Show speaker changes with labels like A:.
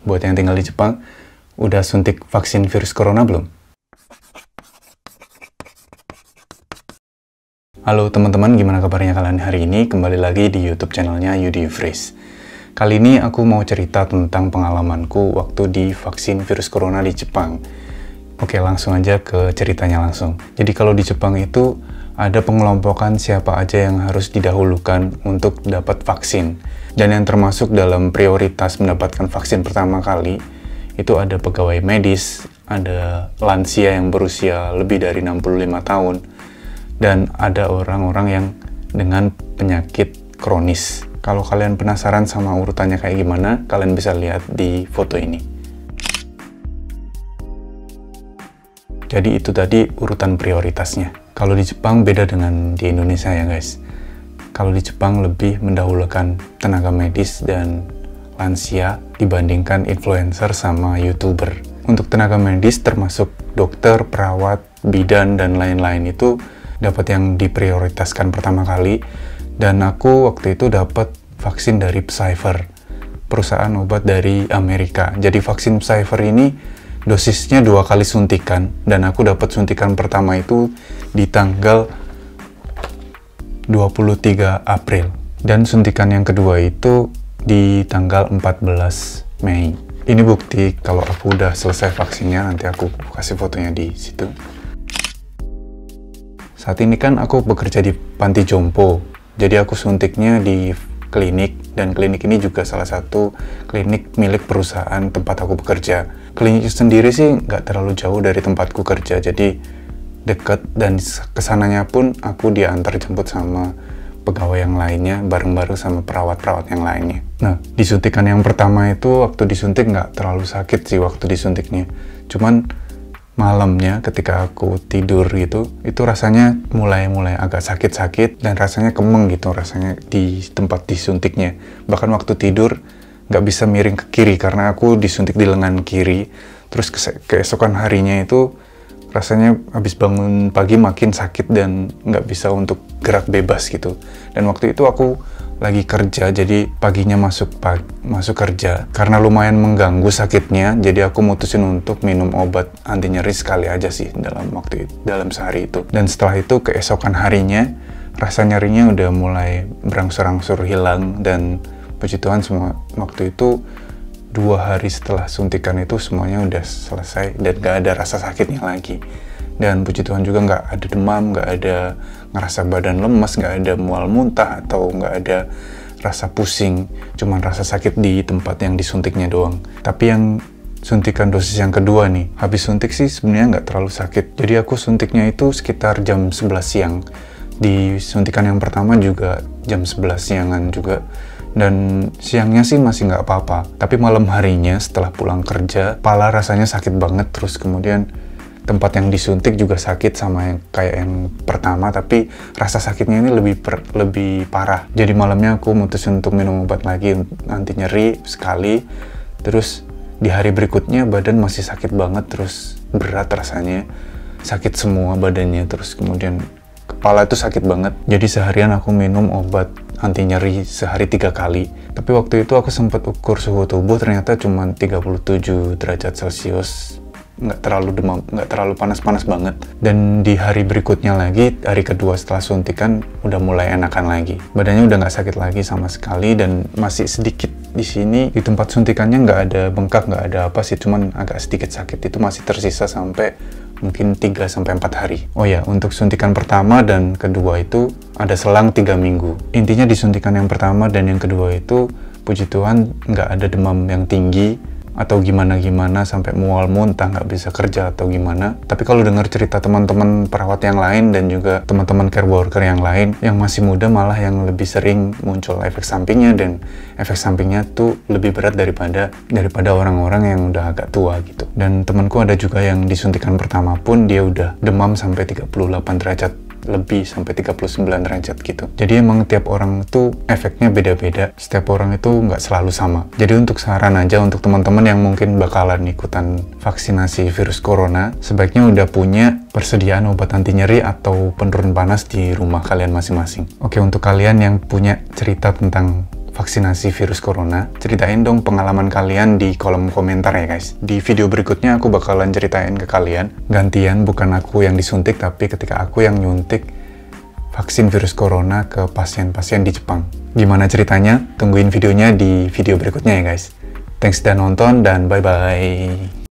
A: Buat yang tinggal di Jepang, udah suntik vaksin virus corona belum? Halo teman-teman, gimana kabarnya kalian hari ini? Kembali lagi di YouTube channelnya Yudi Freeze. Kali ini aku mau cerita tentang pengalamanku waktu di vaksin virus corona di Jepang. Oke, langsung aja ke ceritanya langsung. Jadi kalau di Jepang itu ada pengelompokan siapa aja yang harus didahulukan untuk dapat vaksin. Dan yang termasuk dalam prioritas mendapatkan vaksin pertama kali, itu ada pegawai medis, ada lansia yang berusia lebih dari 65 tahun, dan ada orang-orang yang dengan penyakit kronis. Kalau kalian penasaran sama urutannya kayak gimana, kalian bisa lihat di foto ini. Jadi itu tadi urutan prioritasnya. Kalau di Jepang beda dengan di Indonesia ya guys. Kalau di Jepang lebih mendahulukan tenaga medis dan lansia dibandingkan influencer sama YouTuber. Untuk tenaga medis termasuk dokter, perawat, bidan, dan lain-lain itu dapat yang diprioritaskan pertama kali. Dan aku waktu itu dapat vaksin dari Pfizer, perusahaan obat dari Amerika. Jadi vaksin Pfizer ini dosisnya 2 kali suntikan, dan aku dapat suntikan pertama itu di tanggal 23 April, dan suntikan yang kedua itu di tanggal 14 Mei. Ini bukti kalau aku udah selesai vaksinnya, nanti aku kasih fotonya di situ. Saat ini kan aku bekerja di panti jompo, jadi aku suntiknya di klinik, dan klinik ini juga salah satu klinik milik perusahaan tempat aku bekerja. Klinik sendiri sih nggak terlalu jauh dari tempatku kerja, jadi deket, dan kesananya pun aku diantar jemput sama pegawai yang lainnya, bareng-bareng sama perawat-perawat yang lainnya. Nah, disuntikan yang pertama itu waktu disuntik nggak terlalu sakit sih waktu disuntiknya. Cuman malamnya ketika aku tidur gitu, itu rasanya mulai agak sakit-sakit dan rasanya kemeng gitu rasanya di tempat disuntiknya. Bahkan waktu tidur nggak bisa miring ke kiri karena aku disuntik di lengan kiri. Terus keesokan harinya itu rasanya habis bangun pagi makin sakit dan nggak bisa untuk gerak bebas gitu. Dan waktu itu aku lagi kerja, jadi paginya masuk kerja. Karena lumayan mengganggu sakitnya, jadi aku mutusin untuk minum obat anti nyeri sekali aja sih dalam sehari itu. Dan setelah itu keesokan harinya rasa nyerinya udah mulai berangsur-angsur hilang, dan puji Tuhan semua waktu itu 2 hari setelah suntikan itu semuanya udah selesai dan gak ada rasa sakitnya lagi. Dan puji Tuhan juga gak ada demam, gak ada ngerasa badan lemas, gak ada mual muntah, atau gak ada rasa pusing, cuman rasa sakit di tempat yang disuntiknya doang. Tapi yang suntikan dosis yang kedua nih, habis suntik sih sebenarnya gak terlalu sakit. Jadi aku suntiknya itu sekitar jam 11 siang. Di suntikan yang pertama juga jam 11 siangan juga. Dan siangnya sih masih nggak apa-apa, tapi malam harinya setelah pulang kerja, kepala rasanya sakit banget, terus kemudian tempat yang disuntik juga sakit sama yang kayak yang pertama, tapi rasa sakitnya ini lebih parah. Jadi malamnya aku mutusin untuk minum obat lagi anti nyeri sekali, terus di hari berikutnya badan masih sakit banget, terus berat rasanya, sakit semua badannya, terus kemudian kepala itu sakit banget. Jadi seharian aku minum obat anti nyeri sehari 3 kali. Tapi waktu itu aku sempat ukur suhu tubuh, ternyata cuma 37 derajat Celcius. Nggak terlalu demam, nggak terlalu panas-panas banget. Dan di hari berikutnya lagi, hari kedua setelah suntikan, udah mulai enakan lagi. Badannya udah nggak sakit lagi sama sekali, dan masih sedikit di sini, di tempat suntikannya nggak ada bengkak, nggak ada apa sih, cuman agak sedikit sakit. Itu masih tersisa sampai mungkin 3-4 hari. Oh ya, untuk suntikan pertama dan kedua itu ada selang 3 minggu. Intinya di suntikan yang pertama dan yang kedua itu, puji Tuhan nggak ada demam yang tinggi atau gimana-gimana sampai mual muntah, nggak bisa kerja atau gimana. Tapi kalau dengar cerita teman-teman perawat yang lain dan juga teman-teman care worker yang lain yang masih muda, malah yang lebih sering muncul efek sampingnya, dan efek sampingnya tuh lebih berat daripada orang-orang yang udah agak tua gitu. Dan temanku ada juga yang disuntikan pertama pun dia udah demam sampai 38 derajat lebih, sampai 39 derajat gitu. Jadi emang tiap orang itu efeknya beda-beda, setiap orang itu nggak selalu sama. Jadi untuk saran aja untuk teman-teman yang mungkin bakalan ikutan vaksinasi virus corona, sebaiknya udah punya persediaan obat anti nyeri atau penurun panas di rumah kalian masing-masing. Oke, untuk kalian yang punya cerita tentang vaksinasi virus corona, ceritain dong pengalaman kalian di kolom komentar ya guys. Di video berikutnya aku bakalan ceritain ke kalian, gantian bukan aku yang disuntik, tapi ketika aku yang nyuntik vaksin virus corona ke pasien-pasien di Jepang. Gimana ceritanya? Tungguin videonya di video berikutnya ya guys. Thanks udah nonton dan bye-bye.